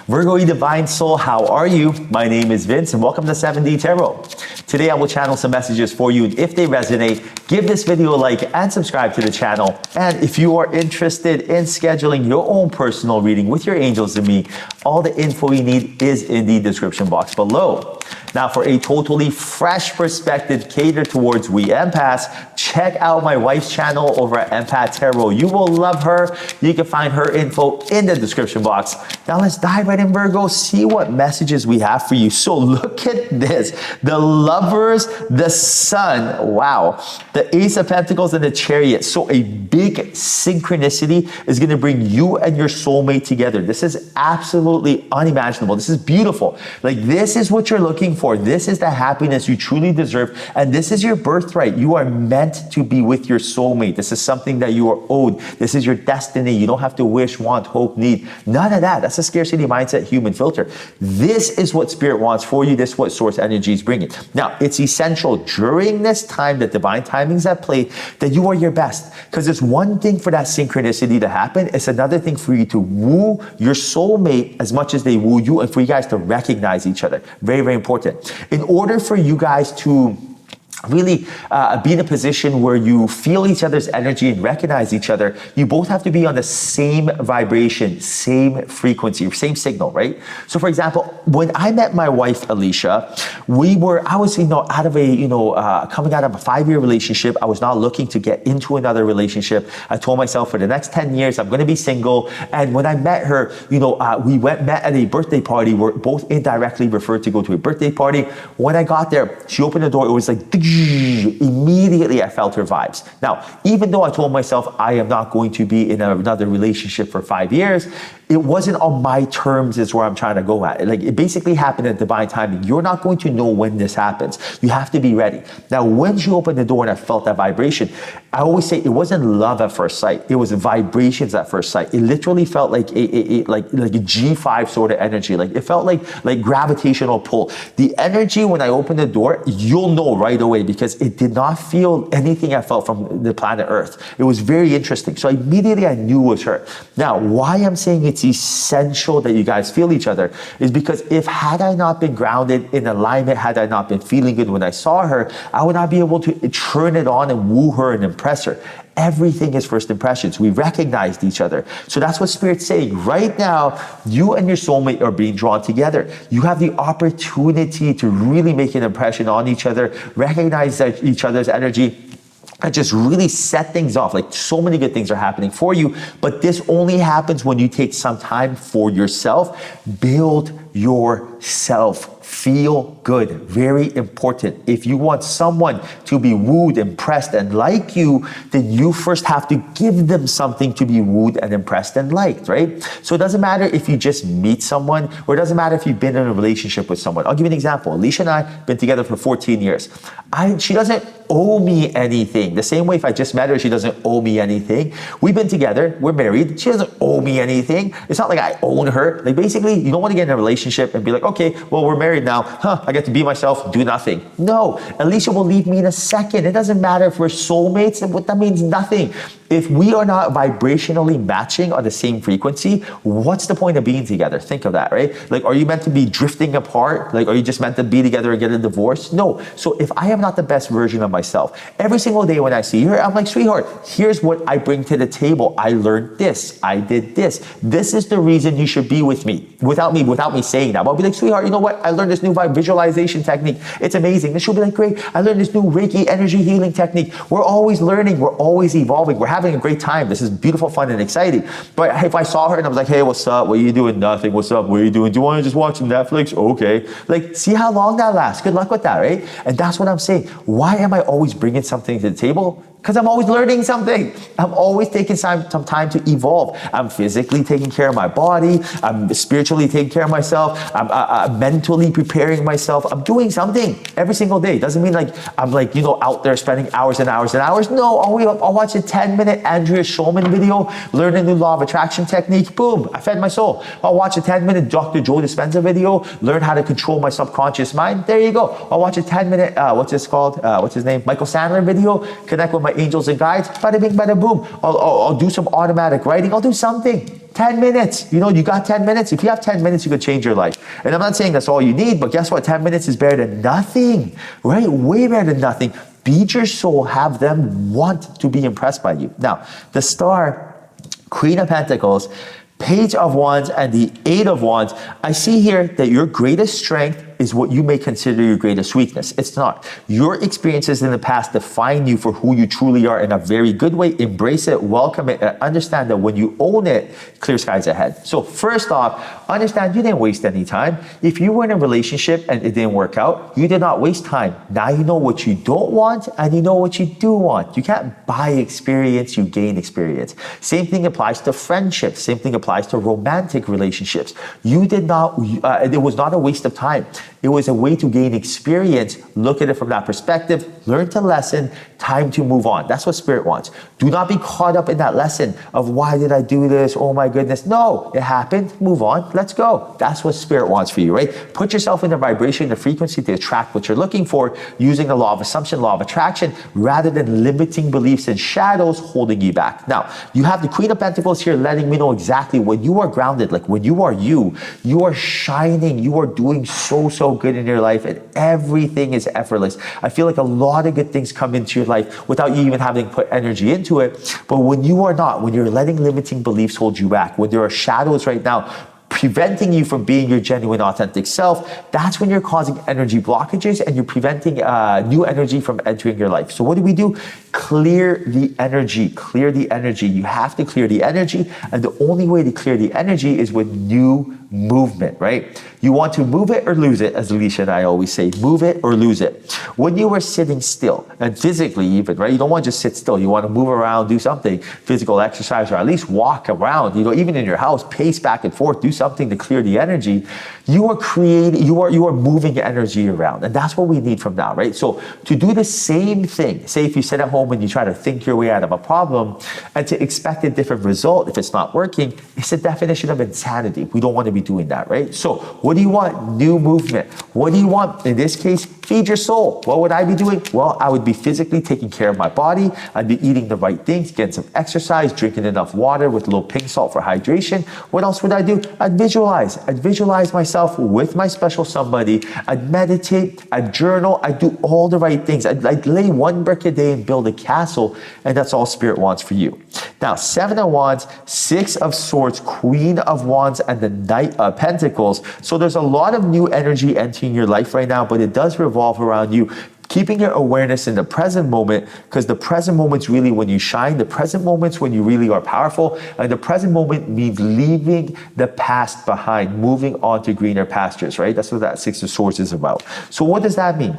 Virgo Divine Soul, how are you? My name is Vince and welcome to 7D Tarot. Today I will channel some messages for you, and if they resonate, give this video a like and subscribe to the channel. And if you are interested in scheduling your own personal reading with your angels and me, all the info you need is in the description box below. Now, for a totally fresh perspective catered towards we empaths, check out my wife's channel over at Empath Tarot. You will love her. You can find her info in the description box. Now let's dive right in, Virgo, see what messages we have for you. So look at this. The Lovers, the Sun, wow. The Ace of Pentacles and the Chariot. So a big synchronicity is going to bring you and your soulmate together. This is absolutely unimaginable. This is beautiful. Like, this is what you're looking for. This is the happiness you truly deserve, and this is your birthright. You are meant to be with your soulmate. This is something that you are owed. This is your destiny. You don't have to wish, want, hope, need. None of that. That's a scarcity mindset human filter. This is what Spirit wants for you. This is what Source Energy is bringing. Now, it's essential during this time that divine timing is at play that you are your best, because it's one thing for that synchronicity to happen. It's another thing for you to woo your soulmate as much as they woo you, and for you guys to recognize each other. Very, very important. In order for you guys to really be in a position where you feel each other's energy and recognize each other, you both have to be on the same vibration, same frequency, same signal, right? So for example, when I met my wife, Alicia, I was, out of coming out of a 5-year relationship. I was not looking to get into another relationship. I told myself for the next 10 years, I'm going to be single. And when I met her, we met at a birthday party. We're both indirectly referred to go to a birthday party. When I got there, she opened the door. It was like, immediately I felt her vibes. Now, even though I told myself I am not going to be in another relationship for 5 years, it wasn't on my terms is where I'm trying to go at. Like, it basically happened at divine timing. You're not going to know when this happens. You have to be ready. Now, when she opened the door and I felt that vibration, I always say it wasn't love at first sight. It was vibrations at first sight. It literally felt like a G5 sort of energy. Like, it felt like gravitational pull. The energy when I opened the door, you'll know right away, because it did not feel anything I felt from the planet Earth. It was very interesting. So immediately I knew it was her. Now, why I'm saying it's essential that you guys feel each other is because had I not been grounded in alignment, had I not been feeling good when I saw her, I would not be able to turn it on and woo her and impress her. Everything is first impressions. We recognized each other. So that's what Spirit's saying. Right now, you and your soulmate are being drawn together. You have the opportunity to really make an impression on each other, recognize each other's energy, and just really set things off. Like, so many good things are happening for you, but this only happens when you take some time for yourself. Build yourself. Feel good. Very important. If you want someone to be wooed, impressed, and like you, then you first have to give them something to be wooed and impressed and liked, right? So it doesn't matter if you just meet someone, or it doesn't matter if you've been in a relationship with someone. I'll give you an example. Alicia and I have been together for 14 years. She doesn't owe me anything. The same way if I just met her, she doesn't owe me anything. We've been together. We're married. She doesn't owe me anything. It's not like I own her. Like, basically, you don't want to get in a relationship and be like, okay, well, we're married now. I get to be myself, do nothing. No, Alicia will leave me in a second. It doesn't matter if we're soulmates. That means nothing. If we are not vibrationally matching on the same frequency, what's the point of being together? Think of that, right? Like, are you meant to be drifting apart? Like, are you just meant to be together and get a divorce? No. So if I am not the best version of myself, every single day when I see her, I'm like, sweetheart, here's what I bring to the table. I learned this. I did this. This is the reason you should be with me. Without me saying that. But I'll be like, sweetheart, you know what? I learned this new visualization technique. It's amazing. And she'll be like, great. I learned this new Reiki energy healing technique. We're always learning. We're always evolving. We're having a great time. This is beautiful, fun, and exciting. But if I saw her and I was like, hey, what's up? What are you doing? Nothing. What's up? What are you doing? Do you want to just watch some Netflix? Okay. Like, see how long that lasts. Good luck with that, right? And that's what I'm saying. Why am I always bringing something to the table? Because I'm always learning something. I'm always taking some time to evolve. I'm physically taking care of my body. I'm spiritually taking care of myself. I'm mentally preparing myself. I'm doing something every single day. Doesn't mean like I'm out there spending hours and hours and hours. No, I'll watch a 10-minute Andrea Schulman video, learn a new law of attraction technique. Boom, I fed my soul. I'll watch a 10-minute Dr. Joe Dispenza video, learn how to control my subconscious mind. There you go. I'll watch a 10-minute, what's his name? Michael Sandler video, connect with my angels and guides. Bada bing, bada boom. I'll do some automatic writing. I'll do something. 10 minutes. You know, you got 10 minutes. If you have 10 minutes, you could change your life. And I'm not saying that's all you need, but guess what? 10 minutes is better than nothing, right? Way better than nothing. Feed your soul, have them want to be impressed by you. Now, the star, Queen of Pentacles, Page of Wands, and the Eight of Wands, I see here that your greatest strength is what you may consider your greatest weakness. It's not. Your experiences in the past define you for who you truly are in a very good way. Embrace it, welcome it, and understand that when you own it, clear skies ahead. So first off, understand you didn't waste any time. If you were in a relationship and it didn't work out, you did not waste time. Now you know what you don't want and you know what you do want. You can't buy experience, you gain experience. Same thing applies to friendships. Same thing applies to romantic relationships. You did not, it was not a waste of time. It was a way to gain experience. Look at it from that perspective. Learn to lesson. Time to move on. That's what Spirit wants. Do not be caught up in that lesson of why did I do this? Oh my goodness. No, it happened. Move on. Let's go. That's what Spirit wants for you, right? Put yourself in the vibration, the frequency to attract what you're looking for using the law of assumption, law of attraction, rather than limiting beliefs and shadows holding you back. Now, you have the Queen of Pentacles here letting me know exactly when you are grounded, like when you are shining, you are doing so good in your life and everything is effortless. I feel like a lot of good things come into your life without you even having to put energy into it. But when you are not, when you're letting limiting beliefs hold you back, when there are shadows right now preventing you from being your genuine, authentic self, that's when you're causing energy blockages and you're preventing new energy from entering your life. So what do? Clear the energy, clear the energy. You have to clear the energy. And the only way to clear the energy is with new movement, right? You want to move it or lose it, as Alicia and I always say, move it or lose it. When you are sitting still, and physically even, right? You don't want to just sit still. You want to move around, do something, physical exercise, or at least walk around, you know, even in your house, pace back and forth, do something to clear the energy. You are creating, you are moving energy around. And that's what we need from now, right? So to do the same thing, say if you sit at home and you try to think your way out of a problem and to expect a different result if it's not working, it's the definition of insanity. We don't want to be doing that, right? So what do you want? New movement. What do you want? In this case, feed your soul. What would I be doing? Well, I would be physically taking care of my body. I'd be eating the right things, getting some exercise, drinking enough water with a little pink salt for hydration. What else would I do? I'd visualize. I'd visualize myself with my special somebody. I'd meditate. I'd journal. I'd do all the right things. I'd lay one brick a day and build a castle. And that's all Spirit wants for you. Now, Seven of Wands, Six of Swords, Queen of Wands, and the Knight of Pentacles. So there's a lot of new energy entering your life right now, but it does revolve around you keeping your awareness in the present moment, because the present moment's really when you shine. The present moment's when you really are powerful. And the present moment means leaving the past behind, moving on to greener pastures, right? That's what that Six of Swords is about. So what does that mean?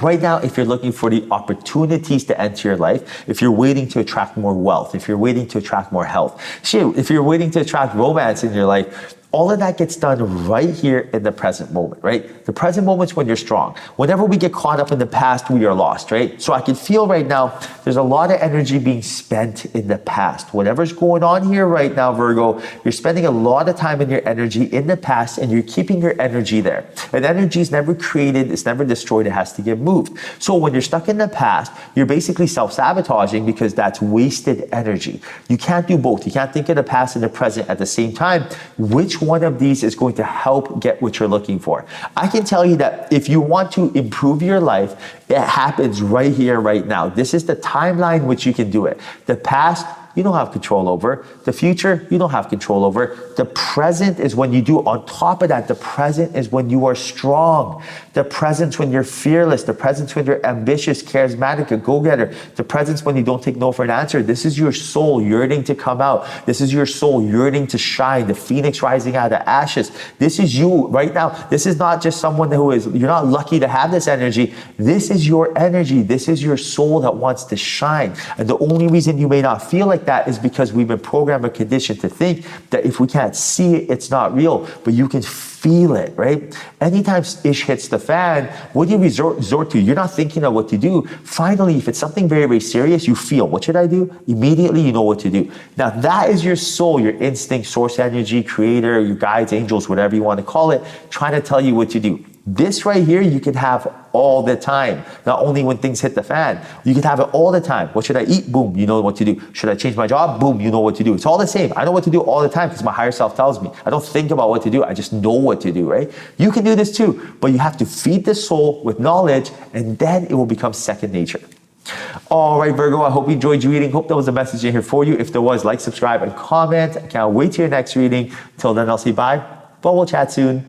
Right now, if you're looking for the opportunities to enter your life, if you're waiting to attract more wealth, if you're waiting to attract more health, if you're waiting to attract romance in your life, all of that gets done right here in the present moment, right? The present moment's when you're strong. Whenever we get caught up in the past, we are lost, right? So I can feel right now, there's a lot of energy being spent in the past. Whatever's going on here right now, Virgo, you're spending a lot of time in your energy in the past and you're keeping your energy there. And energy is never created, it's never destroyed, it has to get moved. So when you're stuck in the past, you're basically self-sabotaging because that's wasted energy. You can't do both. You can't think of the past and the present at the same time. Which one of these is going to help get what you're looking for? I can tell you that if you want to improve your life, it happens right here, right now. This is the timeline which you can do it. The past, you don't have control over. The future, you don't have control over. The present is when you do. On top of that, the present is when you are strong. The present's when you're fearless. The present's when you're ambitious, charismatic, a go-getter. The present's when you don't take no for an answer. This is your soul yearning to come out. This is your soul yearning to shine. The phoenix rising out of ashes. This is you right now. This is not just someone who is, you're not lucky to have this energy. This is your energy. This is your soul that wants to shine. And the only reason you may not feel like that is because we've been programmed or conditioned to think that if we can't see it, it's not real, but you can feel it, right? Anytime ish hits the fan, what do you resort to? You're not thinking of what to do. Finally, if it's something very, very serious, you feel, what should I do? Immediately, you know what to do. Now, that is your soul, your instinct, source energy, creator, your guides, angels, whatever you want to call it, trying to tell you what to do. This right here, you can have all the time. Not only when things hit the fan, you can have it all the time. What should I eat? Boom, you know what to do. Should I change my job? Boom, you know what to do. It's all the same. I know what to do all the time because my higher self tells me. I don't think about what to do. I just know what to do, right? You can do this too, but you have to feed the soul with knowledge and then it will become second nature. All right, Virgo, I hope you enjoyed your reading. Hope there was a message in here for you. If there was, like, subscribe, and comment. I can't wait to your next reading. Till then, I'll say bye, but we'll chat soon.